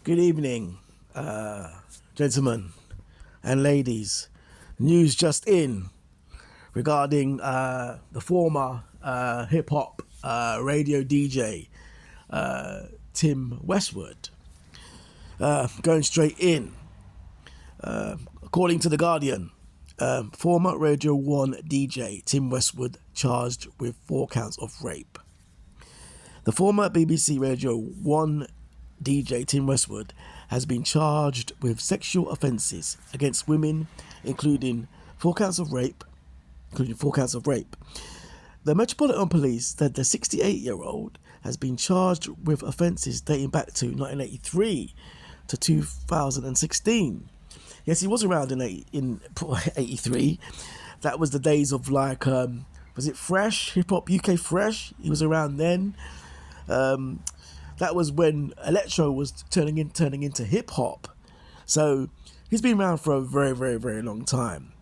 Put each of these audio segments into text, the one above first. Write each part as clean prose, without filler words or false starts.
Good evening, gentlemen and ladies. News just in regarding the former hip hop radio DJ Tim Westwood. Going straight in. According to The Guardian, former Radio 1 DJ Tim Westwood charged with 4 counts of rape. The former BBC Radio 1 DJ Tim Westwood has been charged with sexual offences against women, including 4 counts of rape. The Metropolitan Police said the 68-year-old has been charged with offences dating back to 1983 to 2016. Yes, he was around in 83. That was the days of was it Fresh? Hip Hop UK Fresh? He was around then. That was when electro was turning into hip hop. So he's been around for a very, very, very long time.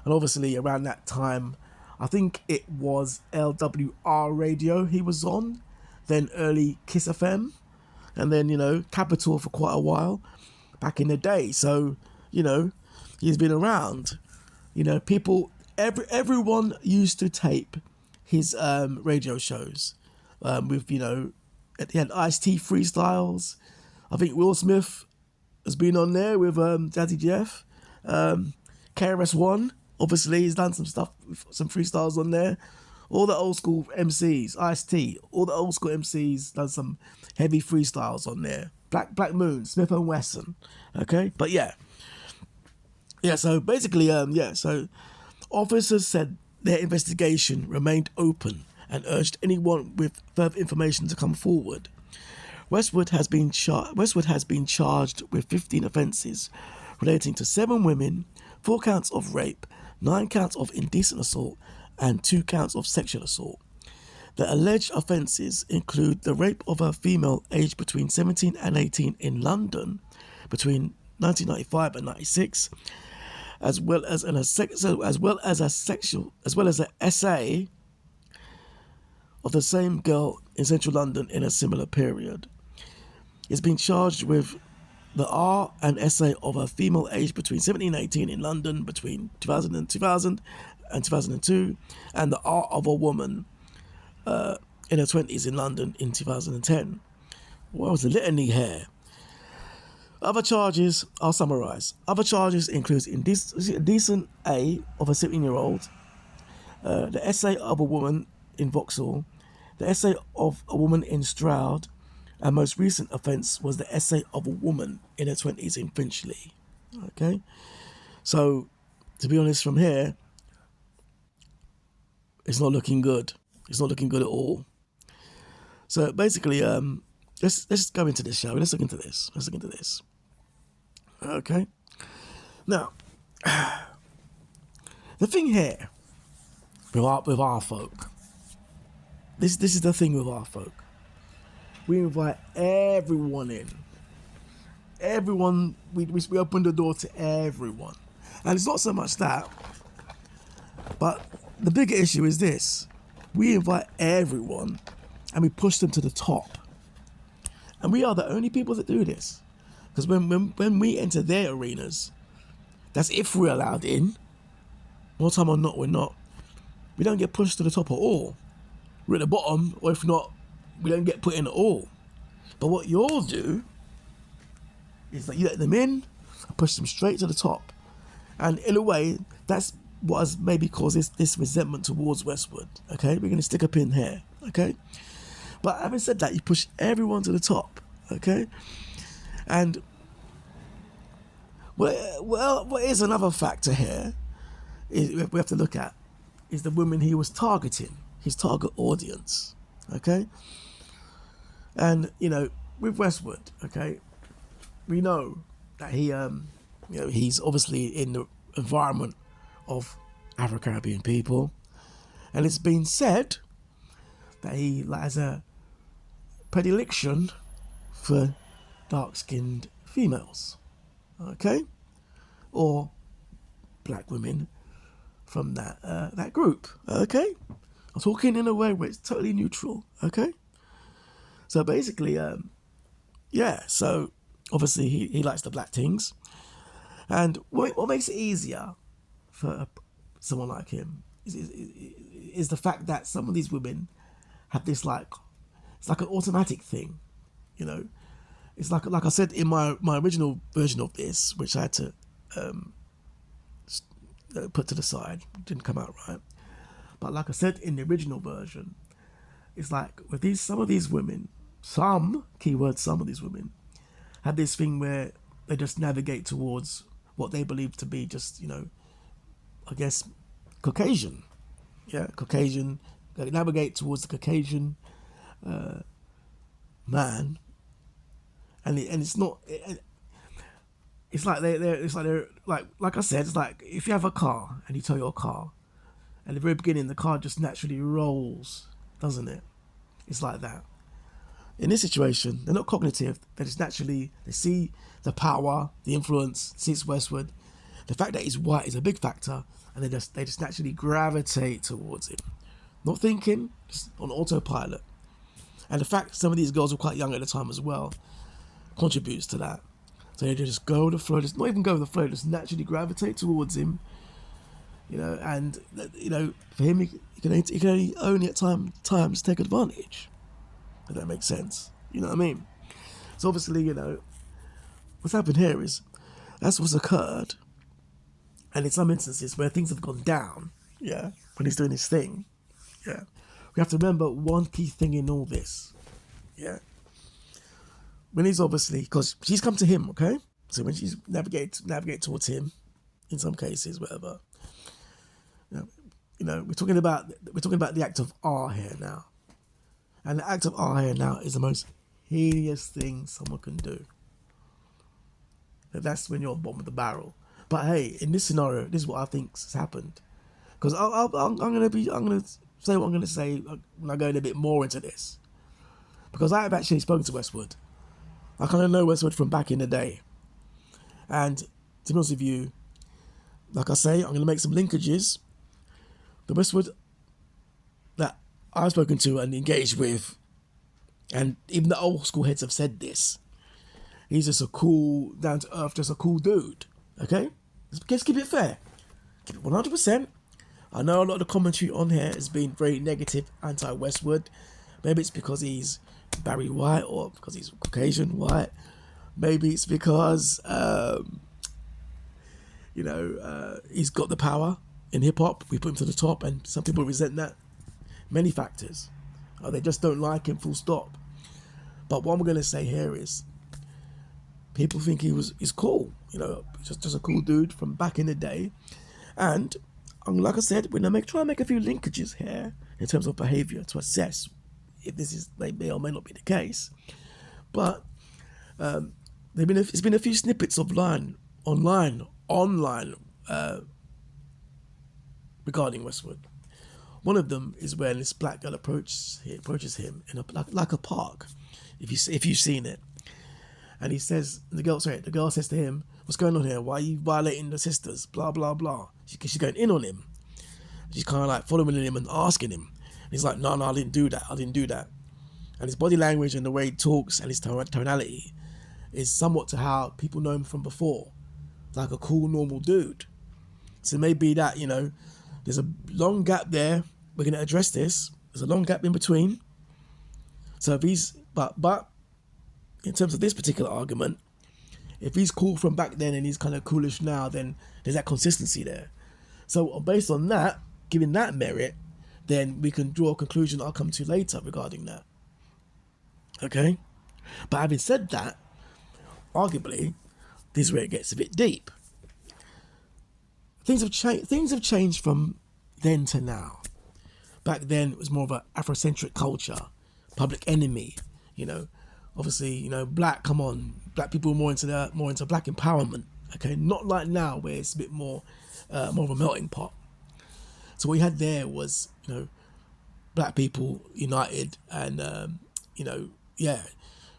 And obviously around that time, I think it was LWR radio he was on, then early Kiss FM, and then, Capital for quite a while back in the day. So, he's been around. Everyone used to tape his radio shows with, he had Ice-T freestyles. I think Will Smith has been on there with Jazzy Jeff. KRS-One, obviously, he's done some stuff, some freestyles on there. All the old school MCs, Ice-T, all the old school MCs done some heavy freestyles on there. Black Moon, Smith & Wesson, okay? But yeah, so basically, so officers said their investigation remained open and urged anyone with further information to come forward. Westwood has been charged with 15 offences relating to 7 women, 4 counts of rape, 9 counts of indecent assault, and 2 counts of sexual assault. The alleged offences include the rape of a female aged between 17 and 18 in London between 1995 and 96, as well as an essay of the same girl in central London in a similar period. He's been charged with the R and essay of a female aged between 17 and 18 in London between 2000 and 2002, and the R of a woman in her 20s in London in 2010. What was the litany here? Other charges, I'll summarise. Other charges include indecent A of a 17-year-old, the essay of a woman in Vauxhall, the essay of a woman in Stroud, and most recent offence was the essay of a woman in her 20s in Finchley. Okay? So, to be honest, from here, it's not looking good. It's not looking good at all. So basically, let's go into this, shall we? Let's look into this. Okay? Now, the thing here with our folk, this is the thing with our folk. We invite everyone in. Everyone, we open the door to everyone. And it's not so much that, but the bigger issue is this. We invite everyone and we push them to the top. And we are the only people that do this. Because when we enter their arenas, that's if we're allowed in. More time or not, we're not. We don't get pushed to the top at all. We're at the bottom, or if not, we don't get put in at all. But what you'll do is that you let them in and push them straight to the top. And in a way, that's what has maybe caused this resentment towards Westwood. Okay, we're going to stick a pin here. Okay, but having said that, you push everyone to the top. Okay, and well, what is another factor here is we have to look at is the women he was targeting, his target audience. Okay, and with Westwood, okay, we know that he he's obviously in the environment of Afro-Caribbean people, and it's been said that he has a predilection for dark-skinned females, okay, or black women from that group, okay. I'm talking in a way where it's totally neutral, okay. So basically, so obviously he likes the black things. And what makes it easier for someone like him is the fact that some of these women have this it's like an automatic thing, you know. It's like I said in my original version of this, which I had to put to the side, didn't come out right. But like I said in the original version, it's like with some of these women, some of these women have this thing where they just navigate towards what they believe to be just, I guess, Caucasian. Yeah, Caucasian. They navigate towards the Caucasian man, and it's not. It's like they're like I said. It's like if you have a car and you tow your car, at the very beginning the car just naturally rolls, doesn't it? It's like that. In this situation, they're not cognitive. They just naturally they see the power, the influence. See it's Westwood. The fact that he's white is a big factor, and they just naturally gravitate towards him, not thinking, just on autopilot. And the fact some of these girls were quite young at the time as well contributes to that. So they just go with the flow, just not even go with the flow, just naturally gravitate towards him. And for him, he can only at times take advantage. If that makes sense, you know what I mean? So obviously, what's happened here is that's what's occurred, and in some instances where things have gone down, yeah, when he's doing his thing, yeah, we have to remember one key thing in all this, yeah. When he's obviously, because she's come to him, okay, so when she's navigate towards him, in some cases, whatever, we're talking about the act of R here now. And the act of R here now is the most hideous thing someone can do. That's when you're on bottom of the barrel. But hey, in this scenario, this is what I think has happened. Because I'm gonna say what I'm gonna say when I go in a bit more into this. Because I have actually spoken to Westwood. I kind of know Westwood from back in the day. And to be honest with you, like I say, I'm gonna make some linkages. The Westwood that I've spoken to and engaged with, and even the old school heads have said this, he's just a cool, down to earth, just a cool dude. Okay? Let's keep it fair. Keep it 100%. I know a lot of the commentary on here has been very negative, anti-Westwood. Maybe it's because he's Barry White or because he's Caucasian white. Maybe it's because, he's got the power in hip-hop. We put him to the top, and some people resent that. Many factors. They just don't like him, full stop. But what I'm going to say here is people think he's cool. Just a cool dude from back in the day. And like I said, we're going to try and make a few linkages here in terms of behavior to assess if this may or may not be the case. But it's been a few snippets of online regarding Westwood. One of them is when this black girl approaches him in like a park, if you've seen it, and he says the girl says to him, "What's going on here? Why are you violating the sisters? Blah blah blah." She's going in on him. She's kind of like following him and asking him. And he's like, "No, I didn't do that. And his body language and the way he talks and his tonality is somewhat to how people know him from before, like a cool normal dude. So maybe that there's a long gap there. We're going to address this. There's a long gap in between. So if he's, but in terms of this particular argument, if he's cool from back then and he's kind of coolish now, then there's that consistency there. So based on that, given that merit, then we can draw a conclusion I'll come to later regarding that. Okay? But having said that, arguably, this is where it gets a bit deep. Things have changed from then to now. Back then, it was more of an Afrocentric culture, Public Enemy. Obviously, black people were more into black empowerment. Okay, not like now where it's a bit more of a melting pot. So what you had there was, black people united, and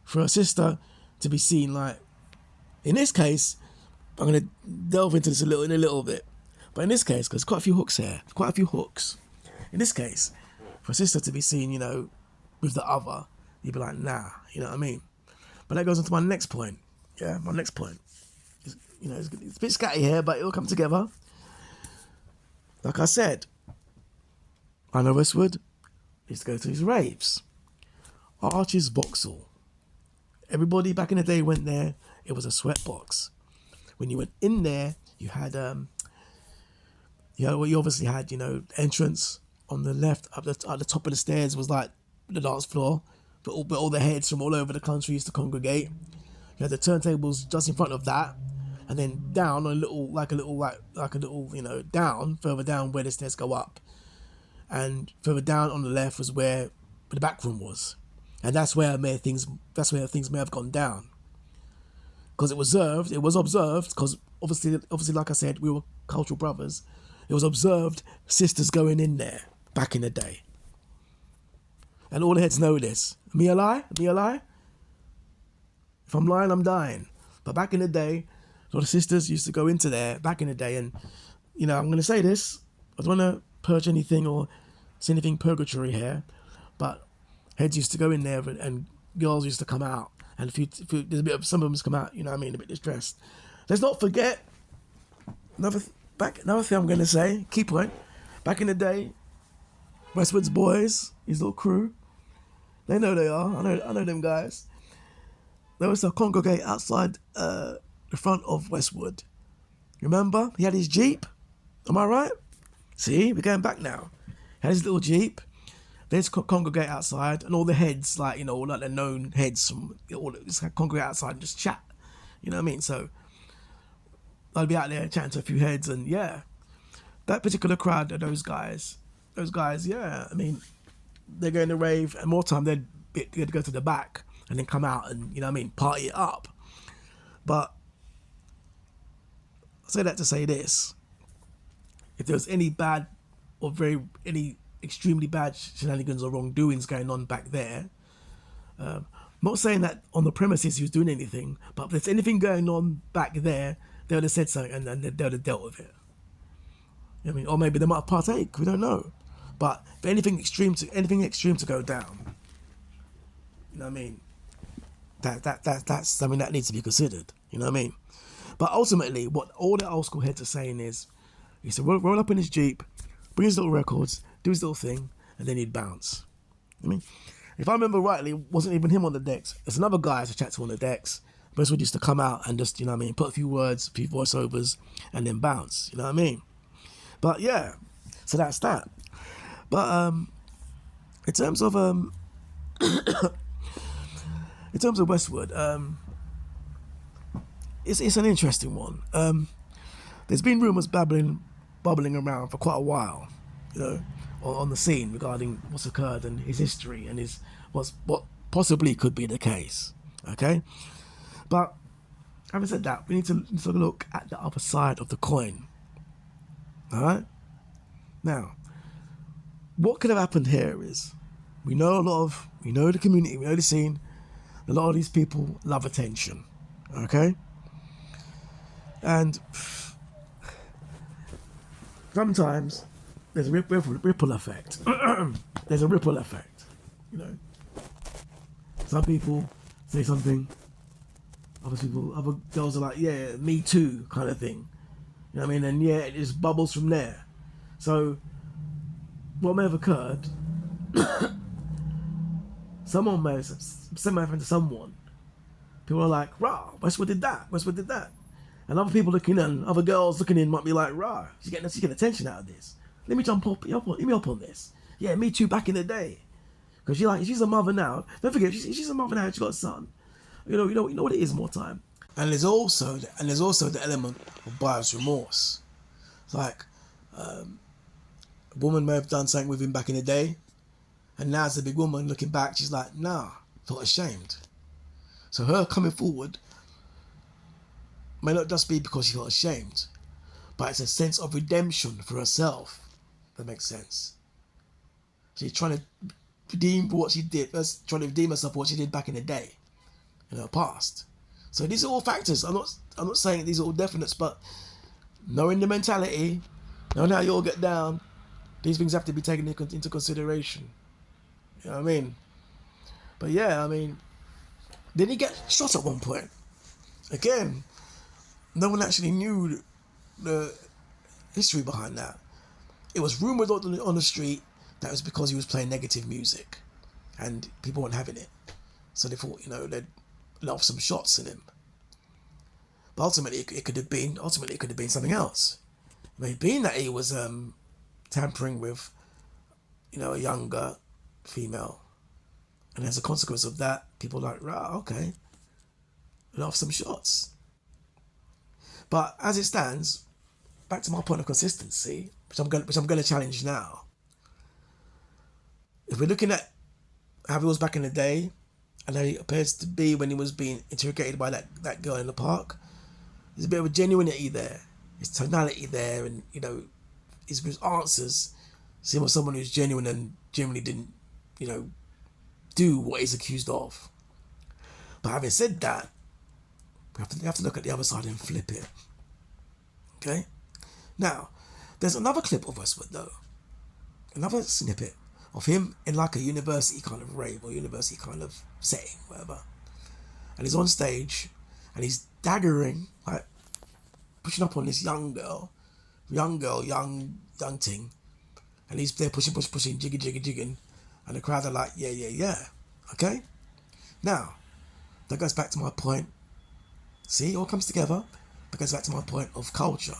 for a sister to be seen like, in this case, I'm gonna delve into this in a little bit. But in this case, because quite a few hooks. In this case, for a sister to be seen, with the other, you'd be like, nah, you know what I mean? But that goes on to my next point, Yeah, my next point. It's a bit scatty here, but it'll come together. Like I said, I know Westwood used to go to his raves. Arch's Vauxhall. Everybody back in the day went there. It was a sweatbox. When you went in there, you obviously had, entrance on the left. At the top of the stairs was like the dance floor, but all the heads from all over the country used to congregate. You had the turntables just in front of that, and then down further down where the stairs go up, and further down on the left was where the back room was, and that's where things may have gone down, because it was observed, because obviously, like I said, we were cultural brothers. It was observed sisters going in there back in the day, and all the heads know this. Me a lie? If I'm lying, I'm dying. But back in the day, a lot of sisters used to go into there back in the day, and I'm going to say this. I don't want to purge anything or say anything purgatory here, but heads used to go in there, and girls used to come out, and there's a bit of some of them come out, a bit distressed. Let's not forget another thing I'm going to say. Key point. Back in the day, Westwood's boys, his little crew, they know they are. I know them guys. They used to congregate outside the front of Westwood. Remember? He had his Jeep. Am I right? See, we're going back now. He had his little Jeep. They just congregate outside, and all the heads, like the known heads from just congregate outside and just chat. You know what I mean? So I'd be out there chatting to a few heads, and yeah, that particular crowd of those guys, yeah, I mean, they're going to rave, and more time they'd go to the back and then come out and party it up. But I say that to say this: if there was any bad or any extremely bad shenanigans or wrongdoings going on back there, I'm not saying that on the premises he was doing anything, but if there's anything going on back there, they would have said something, and then they would have dealt with it. Or maybe they might have partake. We don't know. But if anything extreme to go down, that's something that needs to be considered. You know what I mean? But ultimately, what all the old school heads are saying is, he said, roll up in his Jeep, bring his little records, do his little thing, and then he'd bounce. If I remember rightly, it wasn't even him on the decks. It's another guy to chat to on the decks. Westwood used to come out and just, put a few words, a few voiceovers, and then bounce. You know what I mean? But yeah, so that's that. But in terms of Westwood, it's an interesting one. There's been rumours bubbling around for quite a while, on the scene regarding what's occurred and his history and what possibly could be the case. Okay, but having said that, we need to look at the other side of the coin. All right. Now, what could have happened here is, we know the community, we know the scene. A lot of these people love attention. Okay. And sometimes there's a ripple effect. There's a ripple effect. Some people say something, other girls are like, yeah, me too, kind of thing. You know what I mean? And yeah, it just bubbles from there. So what may have occurred, someone may have happened to someone. People are like, rah, Westwood did that. And other people other girls looking in might be like, rah, she's getting attention out of this. Let me up on this. Yeah, me too, back in the day. Because she's a mother now. Don't forget, she's a mother now. She's got a son. You know what it is more time. And there's also the element of buyer's remorse. It's like a woman may have done something with him back in the day, and now as a big woman looking back, she's like, nah, felt ashamed. So her coming forward may not just be because she felt ashamed, but it's a sense of redemption for herself. That makes sense. She's trying to redeem what she did, trying to redeem herself for what she did back in the day, in her past. So these are all factors. I'm not saying these are all definites, but knowing the mentality, knowing how you all get down, these things have to be taken into consideration. You know what I mean? But yeah, did he get shot at one point? Again, no one actually knew the history behind that. It was rumoured on the street that it was because he was playing negative music and people weren't having it. So they thought, they'd let off some shots in him. But ultimately, it could have been something else. It may have been that he was tampering with, a younger female. And as a consequence of that, people are like, right, okay, let off some shots. But as it stands, back to my point of consistency, which I'm going to challenge now. If we're looking at how he was back in the day, and how he appears to be when he was being interrogated by that girl in the park, there's a bit of a genuinity there. His tonality there, and his answers seem like someone who's genuine and generally didn't, do what he's accused of. But having said that, we have to look at the other side and flip it. Okay? Now, there's another clip of Westwood though. Another snippet of him in like a university kind of rave or university kind of setting, whatever. And he's on stage and he's daggering, like pushing up on this young ting. And he's there pushing, jigging. And the crowd are like, yeah. Okay? Now, that goes back to my point. See, it all comes together. That goes back to my point of culture.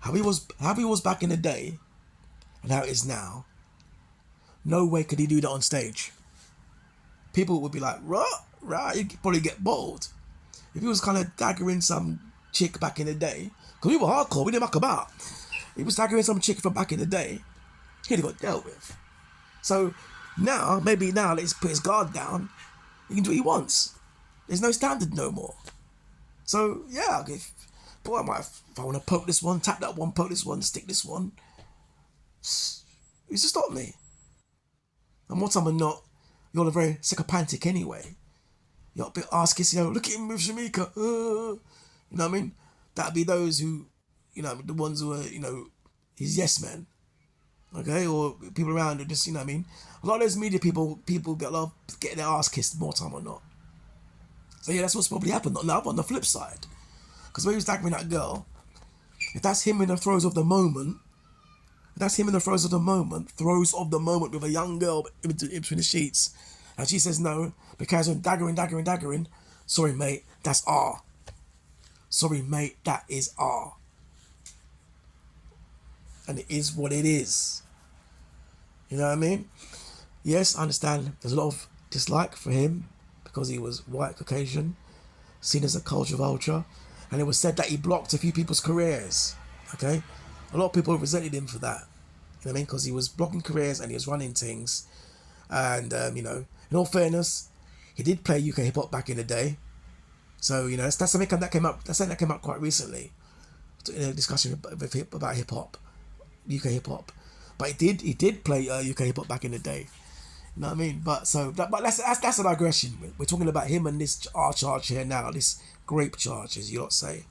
How he was back in the day and how it is now. No way could he do that on stage. People would be like, right, you'd probably get bold. If he was kind of daggering some chick back in the day, because we were hardcore, we didn't muck about. He was daggering some chick from back in the day, he'd have got dealt with. So maybe now, let's put his guard down. He can do what he wants. There's no standard no more. So yeah, if I want to poke this one, tap that one, poke this one, stick this one, who's to stop me? And once I'm not, you're all very psychopathic anyway. You're a bit ass-kissing, look at him with Shamika. You know what I mean? That'd be those who, the ones who are, his yes men. Okay? Or people around who just, you know what I mean? A lot of those media people get their ass kissed more time or not. So yeah, that's what's probably happened on the flip side. Because when he was daggering that girl, if that's him in the throes of the moment, throes of the moment with a young girl in between the sheets, and she says no, because I'm daggering, sorry mate, that's R. Sorry mate, that is R. And it is what it is. You know what I mean? Yes, I understand there's a lot of dislike for him because he was white Caucasian, seen as a culture vulture, and it was said that he blocked a few people's careers. Okay? A lot of people resented him for that. You know what I mean? Because he was blocking careers and he was running things. And, in all fairness, he did play UK hip-hop back in the day. So, that's something that came up quite recently. In a discussion about hip-hop, UK hip-hop. But he did play UK hip-hop back in the day. You know what I mean? But that's a digression. We're talking about him and this R charge here now, this grape charge, as you lot say.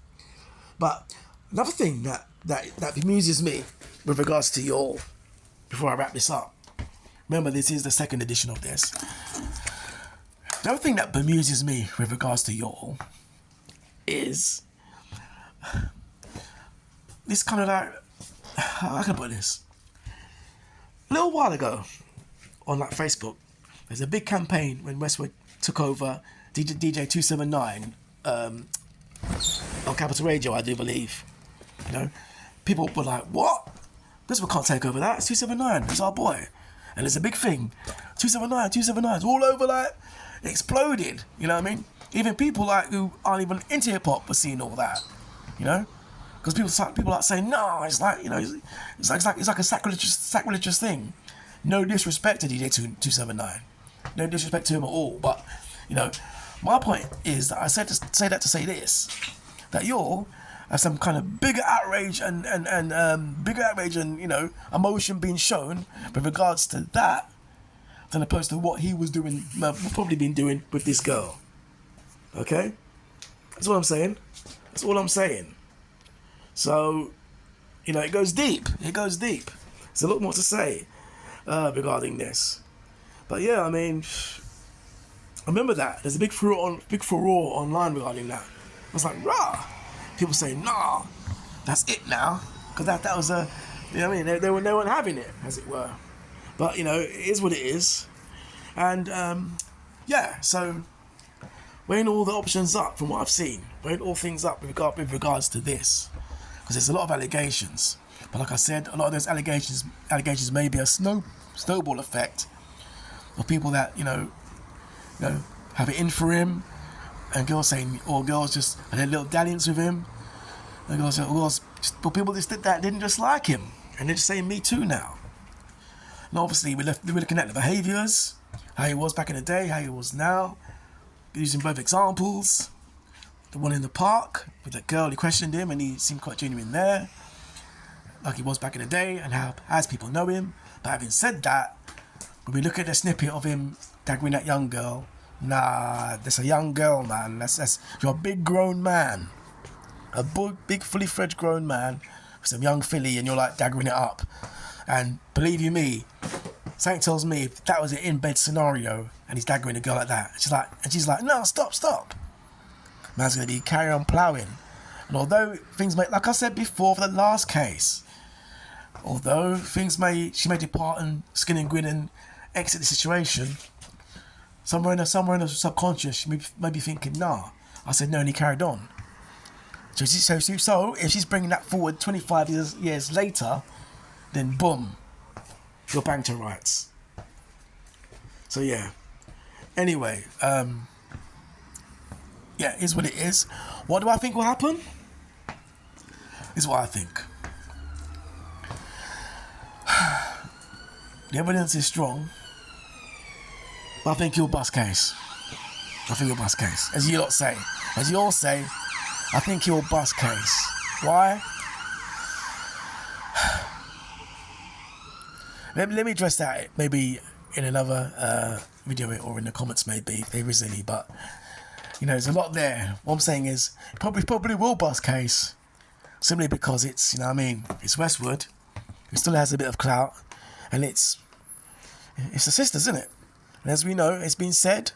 But another thing that bemuses me with regards to y'all, before I wrap this up, remember this is the second edition of this. The other thing that bemuses me with regards to y'all is this kind of like, how can I put this? A little while ago, on like Facebook, there's a big campaign when Westwood took over DJ 279 on Capital Radio, I do believe. People were like, what? Westwood can't take over that. It's 279. It's our boy. And it's a big thing. 279. It's all over, like, it exploded. You know what I mean? Even people like who aren't even into hip hop were seeing all that. Because people are saying, no, it's like, it's like a sacrilegious thing. No disrespect to DJ 279. No disrespect to him at all. But, my point is that I said to say this, that y'all have some kind of bigger outrage and emotion being shown with regards to that than opposed to what he was doing, probably been doing with this girl. Okay? That's what I'm saying. So, it goes deep. There's a lot more to say regarding this. But yeah, I remember that. There's a big furore online regarding that. was like, rah. People say, nah, that's it now. Because that was a, you know what I mean? They weren't having it, as it were. But, you know, it is what it is. And, yeah, so weighing all the options up from what I've seen, weighing all things up with regards to this. Because there's a lot of allegations. But like I said, a lot of those allegations may be a snowball effect of people that, you know, have it in for him, and girls saying, or girls just had a little dalliance with him, and but people just didn't just like him, and they're just saying me too now. And obviously we're looking at the behaviours, how he was back in the day, how he was now, using both examples. The one in the park with that girl, he questioned him and he seemed quite genuine there, like he was back in the day, and how as people know him. But having said that, when we look at the snippet of him daggering that young girl, nah, that's a young girl, man. That's you're a big grown man, a big fully fledged grown man with some young filly, and you're like daggering it up. And believe you me, something tells me if that was an in-bed scenario and he's daggering a girl like that, she's like, no, stop. Man's gonna be carry on ploughing. And although things may, like I said before for the last case, although she may depart and skin and grin and exit the situation, somewhere in the subconscious, she may be thinking, nah. I said no, and he carried on. So if she's bringing that forward 25 years later, then boom, you're bang to rights. So yeah. Anyway, yeah, it is what it is. What do I think will happen? This is what I think. The evidence is strong, but I think he'll bust case. As you all say, I think he'll bust case. Why? Let me address that maybe in another video or in the comments, maybe if there is any. But you know, there's a lot there. What I'm saying is, probably will bust case, simply because it's, you know what I mean, it's Westwood. It still has a bit of clout, and it's the sisters, isn't it? And as we know, it's been said,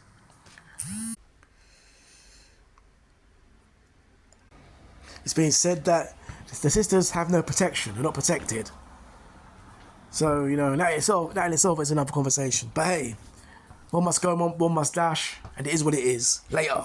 that the sisters have no protection. They're not protected. So, you know, that in itself is another conversation. But hey, one must go, one must dash, and it is what it is. Later.